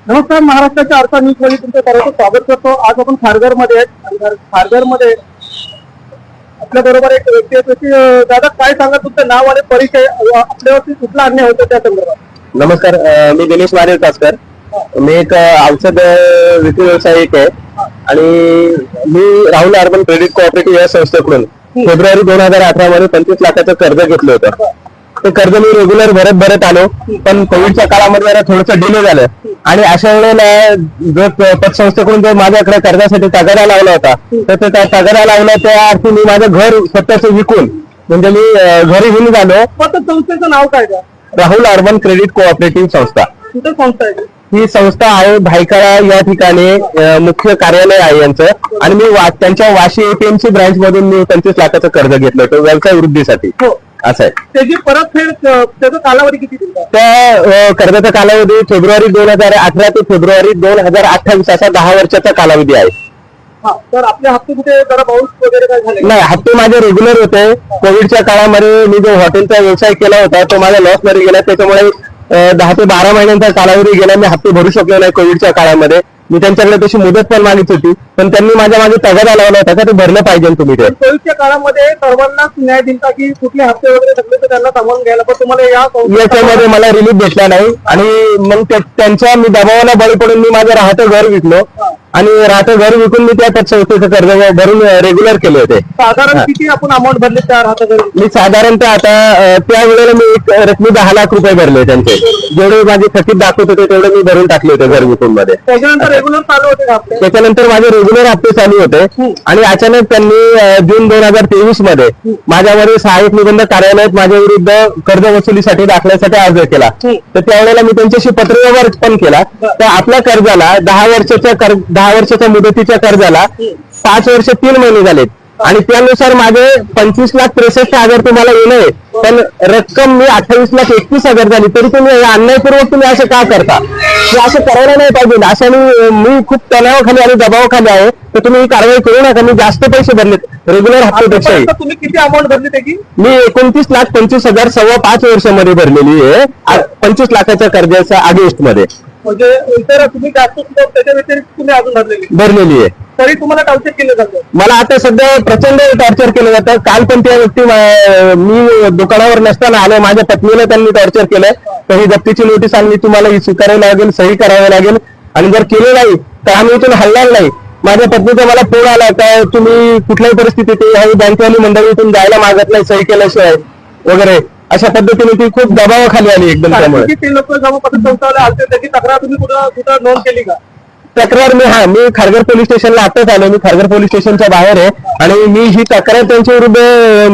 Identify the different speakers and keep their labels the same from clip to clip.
Speaker 1: नमस्कार, महाराष्ट्राच्या अर्था न्यूज मध्ये तुमचं सर्वांचं स्वागत करतो. आज आपण खारघरमध्ये आहेत आणि खारघरमध्ये आपल्या बरोबर एक व्यक्ती आहे. त्याची दादा काय सांगा, तुमचं नाव आणि परिचय, आपल्यावरती कुठला अन्याय होतो त्या संदर्भात.
Speaker 2: नमस्कार, मी दिनेश वारेकर. मी एक औषध विक्री व्यावसायिक आहे आणि मी राहुल अर्बन क्रेडिट कोऑपरेटिव्ह या संस्थेकडून फेब्रुवारी 2018 मध्ये 25 लाखाचं कर्ज घेतलं होतं. ते कर्ज मी रेग्युलर भरत आलो, पण कोविडच्या काळामध्ये जरा थोडंसं डिले झालं आणि अशा वेळेला जो पतसंस्थेकडून जो माझ्याकडे कर्जासाठी तगादा लावला होता, तर त्या तगादा लावला त्या अर्थी मी माझं घर स्वतःच विकून म्हणजे मी घरी घेऊन झालो.
Speaker 1: पतसंस्थेचं नाव काय का?
Speaker 2: राहुल अर्बन क्रेडिट कोऑपरेटिव्ह संस्था.
Speaker 1: कुठं संस्था आहे?
Speaker 2: ही संस्था आहे भायखळा या ठिकाणी, मुख्य कार्यालय आहे यांचं. आणि मी त्यांच्या वाशी एपीएमसी ब्रांच मधून मी 25 लाखाचं कर्ज घेतलं होतं व्यवसाय वृद्धीसाठी. असं आहे.
Speaker 1: त्याची परतफेड, त्याचा कालावधी किती दिवस?
Speaker 2: त्या कर्जाचा कालावधी फेब्रुवारी 2018 ते फेब्रुवारी 2028 असा 10 वर्षाचा कालावधी आहे.
Speaker 1: तर आपले हप्ते कुठे जरा बाउन्स वगैरे काय झाले?
Speaker 2: नाही, हप्ते माझे रेग्युलर होते. कोविडच्या काळामध्ये मी जो हॉटेलचा व्यवसाय केला होता तो माझा लॉस मध्ये गेला, त्याच्यामुळे 10 ते 12 महिन्यांचा कालावधी गेला. मी हप्ते भरू शकलो नाही कोविडच्या काळामध्ये. मी त्यांच्याकडे तशी मुदत पण मागित होती, पण त्यांनी माझ्या मागे तगादा लावला होता का ते भरलं पाहिजे तुम्ही. ते
Speaker 1: कोविडच्या काळामध्ये सर्वांनाच न्याय दिला की कुठले हप्ते वगैरे सगळे तर त्यांना थांबवून घ्यायला, पण तुम्हाला
Speaker 2: याच्यामध्ये मला रिलीफ भेटला नाही आणि मग त्यांच्या मी दबावाला बळी पडून मी माझं राहतं घर विकलो आणि राहतं घर विकून मी त्या पतसंस्थेचं कर्ज भरून रेग्युलर केले होते.
Speaker 1: साधारण किती आपण अमाऊंट भरले त्या राहतं घर?
Speaker 2: मी साधारणतः आता त्यावेळेला मी एक रकमी 10 लाख रुपये भरले. त्यांचे जेवढे माझे थकीत दाखवत होते तेवढे मी भरून टाकले होते घर विकून मध्ये.
Speaker 1: त्याच्यानंतर रेग्युलर चालू होते का हप्ते?
Speaker 2: त्याच्यानंतर माझे रेग्युलर हप्ते चालू होते आणि अचानक त्यांनी जून 2023 मध्ये माझ्यावर सहाय्यक निबंधक कार्यालयात माझ्या विरुद्ध कर्ज वसुलीसाठी दाखल्यासाठी अर्ज केला. तर त्यावेळेला मी त्यांच्याशी पत्रव्यवहार पण केला. तर आपल्या कर्जाला 10 वर्षाच्या मुदतीच्या कर्जाला 5 वर्ष 3 महिने झालेत आणि त्यानुसार माझे 25,63,000 तुम्हाला येणे, पण रक्कम मी 28,31,000 झाली. तरी तुम्ही अन्यायपूर्वक तुम्ही असं का करता? हे असं करायला नाही पाहिजे. अशाने मी खूप तणावाखाली आणि दबावाखाली आहे. तर तुम्ही ही कारवाई करू नका. मी जास्त पैसे भरलेत रेग्युलर हप्त्यापेक्षाही.
Speaker 1: तुम्ही किती अमाऊंट भरली त्याची?
Speaker 2: मी 29,25,000 सव्वा 5 वर्षामध्ये भरलेली आहे 25 लाखाच्या कर्जाच्या अगेन्स्ट मध्ये.
Speaker 1: म्हणजे इतर तुम्ही जास्त त्याच्या व्यतिरिक्त तुम्ही अजून
Speaker 2: भरलेली आहे,
Speaker 1: तरी तुम्हाला टॉर्चर केलं जातं?
Speaker 2: मला आता सध्या प्रचंड टॉर्चर केलं जातं. काल पण त्या व्यक्ती मी दुकानावर नसताना आले, माझ्या पत्नीला त्यांनी टॉर्चर केलंय. तर ही जप्तीची नोटीस आणली, तुम्हाला ही स्वीकारावी लागेल, सही करावी लागेल आणि जर केले नाही तर आम्ही इथून हलणार नाही. माझ्या पत्नीचा मला फोन आला का तुम्ही कुठल्याही परिस्थितीत ही बँकेवाली मंडळीतून जायला मागत नाही सही केल्याशिवाय वगैरे, अशा पद्धतीने ती खूप दबावाखाली आली एकदम. त्यामुळे
Speaker 1: ते लोक जेव्हा पतसंस्थेला आले त्याची तक्रार तुम्ही कुठं नोंद केली का?
Speaker 2: तक्रार मी खारघर पोलीस स्टेशनला आताच आलो. मी खारघर पोलीस स्टेशनच्या बाहेर आहे आणि मी ही तक्रार त्यांच्या विरुद्ध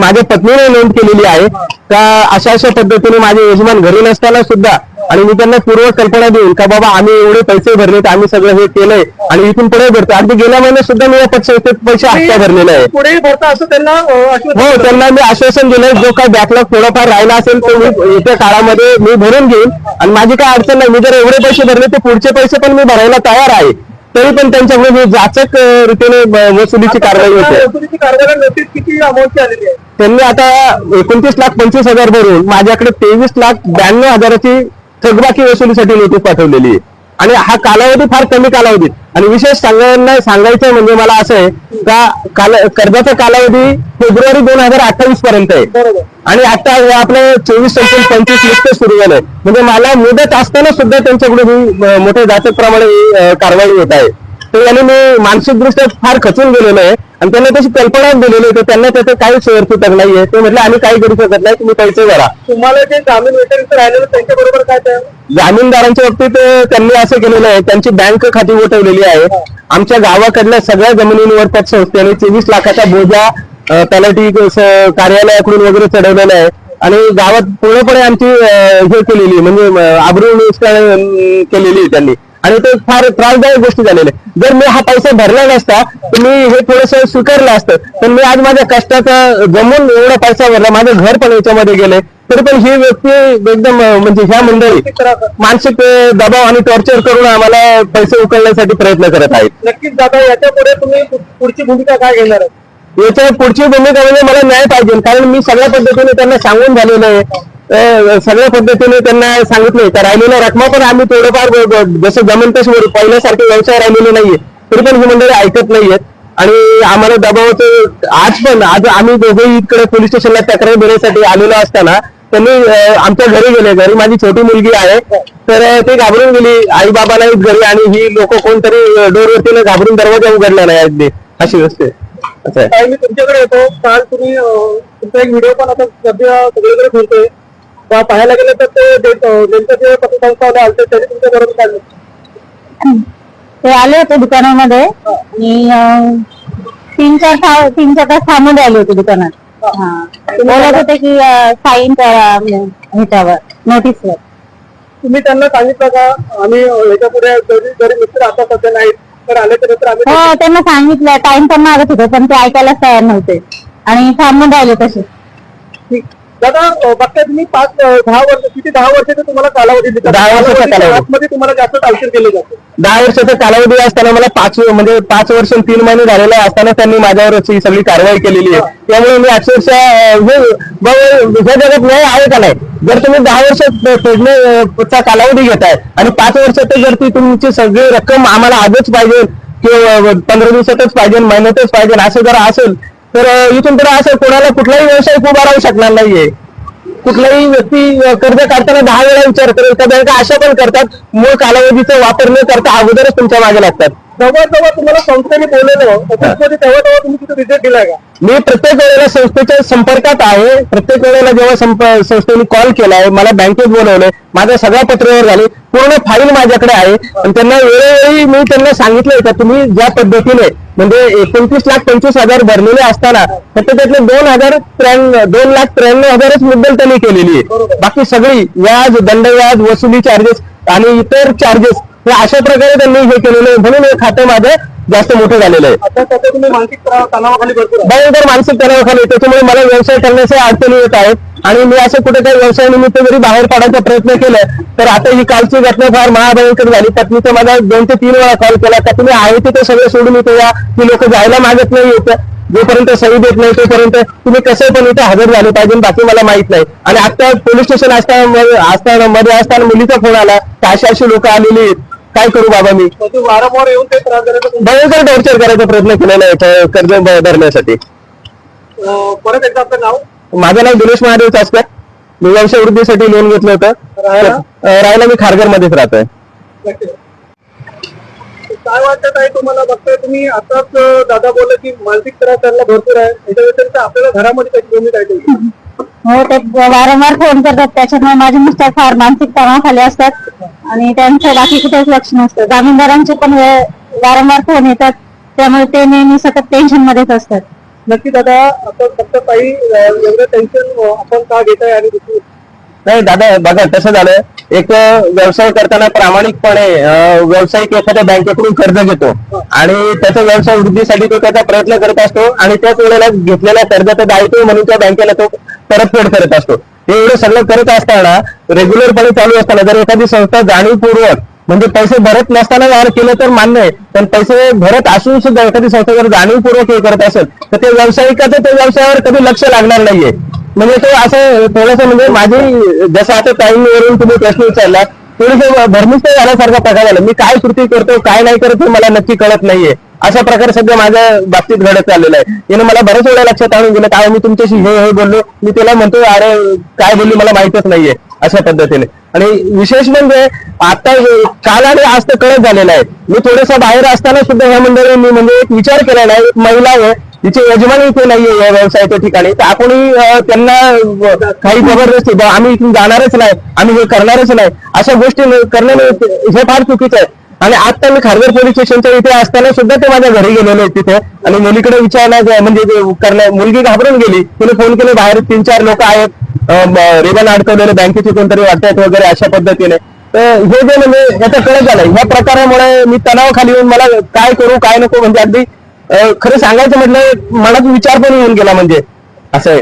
Speaker 2: माझ्या पत्नीने नोंद केलेली आहे का अशा पद्धतीने माझे यजमान घरी नसताना सुद्धा, आणि मी त्यांना पूर्व कल्पना देऊन का बाबा आम्ही एवढे पैसे भरलेत, आम्ही सगळं हे केलंय आणि इथून पुढे भरतो. अगदी गेल्या महिन्यात सुद्धा मी या पतसंस्थेत पैसे हप्ता भरलेला आहे.
Speaker 1: पुढे भरता असं त्यांना
Speaker 2: हो, त्यांना मी आश्वासन दिलं जो काय बॅकलॉग थोडाफार राहिला असेल तो मी येत्या काळामध्ये मी भरून घेईन आणि माझी काय अडचण नाही. मी जर एवढे पैसे भरले तर पुढचे पैसे पण मी भरायला तयार आहे. तरी पण त्यांच्याकडे जाचक रीतीने वसुलीची कारवाई होते.
Speaker 1: वसुलीची कारवाई नोटीस किती अमाऊंटची आलेली आहे?
Speaker 2: त्यांनी आता 29,25,000 भरून माझ्याकडे 23,92,000ची थकबाकी वसुलीसाठी नोटीस पाठवलेली आहे आणि हा कालावधी फार कमी कालावधी. आणि विशेष सांगायचं म्हणजे मला असं आहे का कर्जाचा कालावधी फेब्रुवारी 2028 पर्यंत आहे आणि आता आपलं 24-25 नुकतं सुरू झालंय. म्हणजे मला मुदत असताना सुद्धा त्यांच्याकडून मोठ्या जाचकप्रमाणे कारवाई होत आहे. तर याने मी मानसिकदृष्ट्या फार खचून गेलेलो आहे आणि त्यांना तशी कल्पना दिलेली आहे. त्यांना त्याचं काही सोयरसूतक नाहीये. ते म्हटलं आम्ही काही करू शकत नाही, तुम्ही पैसे भरा.
Speaker 1: तुम्हाला जे जामीन व्यतिरिक्त राहिलेलं त्यांच्या बरोबर काय?
Speaker 2: जामीनदारांच्या बाबतीत त्यांनी असं केलेलं आहे, त्यांची बँक खाती वटवलेली आहे. आमच्या गावाकडल्या सगळ्या जमिनींवर पतसंस्थेने 24 लाखाचा बोजा तलाठी कार्यालयाकडून वगैरे चढवलेला आहे आणि गावात पूर्णपणे आमची हे केलेली म्हणजे आबरू केलेली आहे त्यांनी आणि ते फार त्रासदायक गोष्टी झालेल्या. जर मी हा पैसा भरला नसता तर मी हे थोडंसं स्वीकारलं असतं, पण मी आज माझ्या कष्टाचा जमून एवढा पैसा भरला, माझं घर पण याच्यामध्ये गेले. तरी पण ही व्यक्ती एकदम म्हणजे ह्या मंडळी मानसिक दबाव आणि टॉर्चर करून आम्हाला पैसे उकळण्यासाठी प्रयत्न करत आहेत.
Speaker 1: नक्कीच दादा, याच्या पुढे तुम्ही पुढची भूमिका काय घेणार आहात?
Speaker 2: याच्या पुढची भूमिका म्हणजे मला न्याय पाहिजे, कारण मी सगळ्या पद्धतीने त्यांना सांगून झालेलं आहे सगळ्या पद्धतीने त्यांना सांगितलं तर राहिलेल्या रकमा पण आम्ही थोडंफार जसं जमेल तसं पहिल्यासारखे व्यवसाय राहिलेले नाहीये तरी पण ही मंडळी ऐकत नाहीयेत आणि आम्हाला दबावाचं आज आम्ही दोघेही इकडे पोलीस स्टेशनला तक्रार देण्यासाठी आलेलो असताना त्यांनी आमच्या घरी गेले. घरी माझी छोटी मुलगी आहे तर ते घाबरून गेली, आई बाबा नाहीत घरी आणि ही लोक कोणतरी डोरवरतीने घाबरून दरवाजा उघडला नाही अगदी अशी गोष्ट आहे.
Speaker 1: काय मी तुमच्याकडे येतो काल तुम्ही तुमचा एक व्हिडिओ पण आता सध्या सगळीकडे फिरतोय पाहायला गेलं तर ते त्यांचं जे पतसंस्थावाले आले त्याने तुमच्या बरोबर काढले
Speaker 3: ते आले होते दुकानामध्ये आणि 3-4 तास थांबून राहिले होते दुकानात. बोलत होते की साईन करा ह्याच्यावर नोटीसवर.
Speaker 1: तुम्ही त्यांना सांगितलं का आम्ही ह्याच्या पुढे जरी मित्र आता सध्या नाहीत तर आले तर आम्ही
Speaker 3: हो त्यांना सांगितलं, टाइम पण मागत होते पण ते ऐकायलाच तयार नव्हते आणि थांबून राहिले तसे.
Speaker 1: ठीक. दादा बघताय तुम्ही 10 वर्ष किती 10 वर्षाचा तुम्हाला कालावधी दिला
Speaker 2: 10 वर्षाचा कालावधी.
Speaker 1: आतमध्ये तुम्हाला जास्त टार्चर केलं जातं
Speaker 2: 10 वर्षाचा कालावधी असताना मला 5 वर्ष 3 महिने झालेले असताना त्यांनी माझ्यावर ही सगळी कारवाई केलेली आहे. त्यामुळे मी अक्षरशः ह्या जगात न्याय आहे का नाही. जर तुम्ही 10 वर्ष फेडण्याचा कालावधी घेताय आणि 5 वर्षात जर ती तुमची सगळी रक्कम आम्हाला आजच पाहिजे किंवा 15 दिवसातच पाहिजे महिन्यातच पाहिजे असं जर असेल तर इथून पुढे असं कोणाला कुठलाही व्यवसाय उभा राहू शकणार नाहीये. कुठलाही व्यक्ती कर्ज काढताना 10 वेळा विचार करेल. त्या बँका अशा पण करतात मूळ कालावधीचा वापर न करता अगोदरच तुमच्या मागे लागतात.
Speaker 1: जेव्हा तुम्हाला संस्थेने बोलवलं ऑफिसमध्ये तेव्हा तुम्ही तिथे रिजेक्ट दिलाय का?
Speaker 2: मी प्रत्येक वेळेला संस्थेच्या संपर्कात आहे. प्रत्येक वेळेला जेव्हा संस्थेने कॉल केलाय मला बँकेत बोलवलंय माझा सगळा पत्रव्यवहार झाले पूर्ण फाईल माझ्याकडे आहे आणि त्यांना वेळोवेळी मी त्यांना सांगितलंय का तुम्ही ज्या पद्धतीने म्हणजे 29,25,000 भरलेले असताना फक्त त्यातले 2,93,000च मुद्दल त्यांनी केलेली आहे. बाकी सगळी व्याज दंडव्याज वसुली चार्जेस आणि इतर चार्जेस हे अशा प्रकारे त्यांनी हे केलेलं आहे म्हणून हे खातं माझं जास्त मोठं झालेलं आहे.
Speaker 1: आता सध्या तुम्ही मानसिक तणावाखाली भरपूर आहे.
Speaker 2: भयंकर मानसिक तणावाखाली त्याच्यामुळे मला व्यवसाय करण्याच्या अडचणी येत आहेत आणि मी असं कुठे काही व्यवसाय निमित्त जरी बाहेर पडायचा प्रयत्न केला तर आता ही कालची घटना फार महाभयंकर झाली. पत्नीचा माझा 2 ते 3 वेळा कॉल केला का तुम्ही आहे तिथे सगळं सोडून येतो या ती लोक जायला मागत नाही येतं जोपर्यंत सही देत नाही तोपर्यंत तुम्ही कसं पण इथे हजर झाले पाहिजे बाकी मला माहित नाही. आणि आता पोलीस स्टेशन असताना मुलीचा फोन आला की अशी लोक आलेली आहेत काय करू बाबा मी
Speaker 1: वारंवार येऊन ते त्रास देण्याचा
Speaker 2: भयंकर टॉर्चर करायचा प्रयत्न केलेला आहे कर्ज भरण्यासाठी.
Speaker 1: परत एकदा आपलं नाव
Speaker 2: माझं नाव दिनेश महादेव चासकर. मी व्यवसाय वृद्धीसाठी लोन घेतलं होतं राहायला मी खारघर मध्येच राहतोय.
Speaker 1: काय वाटत आहे तुम्हाला? बघताय तुम्ही आताच दादा बोलले की मानसिक त्रास त्यांना भरपूर आहे याच्या व्यतिरिक्त आपल्याला घरामध्ये त्याची भूमिका आहे.
Speaker 3: हो ते वारंवार फोन करतात त्याच्यामुळे माझे मिस्टर फार मानसिक तणावाखाली असतात आणि त्यांचं बाकी कुठेच लक्ष नसतं. जामीनदारांचे पण वारंवार फोन येतात त्यामुळे ते नेहमी सतत टेन्शन मध्येच असतात.
Speaker 1: नक्की दादा आपण फक्त काही एवढं टेन्शन आपण का घेताय आणि दुसरी
Speaker 2: नाही दादा बघा कसं झालं एक व्यवसाय करताना प्रामाणिकपणे व्यावसायिक एखाद्या बँकेकडून कर्ज घेतो आणि त्याचा व्यवसाय वृद्धीसाठी तो त्याचा प्रयत्न करत असतो आणि त्याच वेळेला घेतलेल्या कर्जाचं दायित्व म्हणून त्या बँकेला तो परतफेड करत असतो. हे एवढं सगळं करत असताना रेग्युलरपणे चालू असताना जर एखादी संस्था जाणीवपूर्वक म्हणजे पैसे भरत नसताना व्यवहार केलं तर मान्य आहे पण पैसे भरत असून सुद्धा एखादी संस्था जर जाणीवपूर्वक हे करत असेल तर ते व्यावसायिकाचं त्या व्यवसायावर कधी लक्ष लागणार नाहीये. म्हणजे तो असं थोडंसं म्हणजे माझी जसं आता टाईमवरून तुम्ही प्रश्न विचारला थोडीसं भरमिष्ट झाल्यासारखा प्रकार झाला. मी काय कृती करतो काय नाही करत हे मला नक्की कळत नाहीये अशा प्रकारे सध्या माझ्या बाबतीत घडत चाललेलं आहे. यानं मला बऱ्याच वेळा लक्षात आणून गेलं काय मी तुमच्याशी हे बोललो मी त्याला म्हणतो अरे काय बोलली मला माहितच नाहीये अशा पद्धतीने. आणि विशेष म्हणजे आता काल आणि आज तर कळत झालेलं आहे. मी थोडंसं बाहेर असताना सुद्धा ह्या मंडळींनी म्हणजे एक विचार केलेला आहे एक महिला आहे तिचे यजमान इथे नाहीये या व्यवसायाच्या ठिकाणी तर आपणही त्यांना काही जबरदस्ती आम्ही इथून जाणारच नाही आम्ही हे करणारच नाही अशा गोष्टी करणं हे फार चुकीचं आहे. आणि आता मी खारघर पोलीस स्टेशनच्या इथे असताना सुद्धा ते माझ्या घरी गेलेले आहेत तिथे आणि मुलीकडे विचारण्यात म्हणजे मुलगी घाबरून गेली तिने फोन केले बाहेर 3-4 लोक आहेत रिबन अडकवलेले बँकेचे कोणतरी वाटतात वगैरे अशा पद्धतीने. तर हे जे म्हणजे याचा कळत झालं ह्या प्रकारामुळे मी तणावाखाली येऊन मला काय करू काय नको म्हणजे अगदी खरं सांगायचं म्हटलं मनात विचार पण येऊन गेला म्हणजे असं आहे.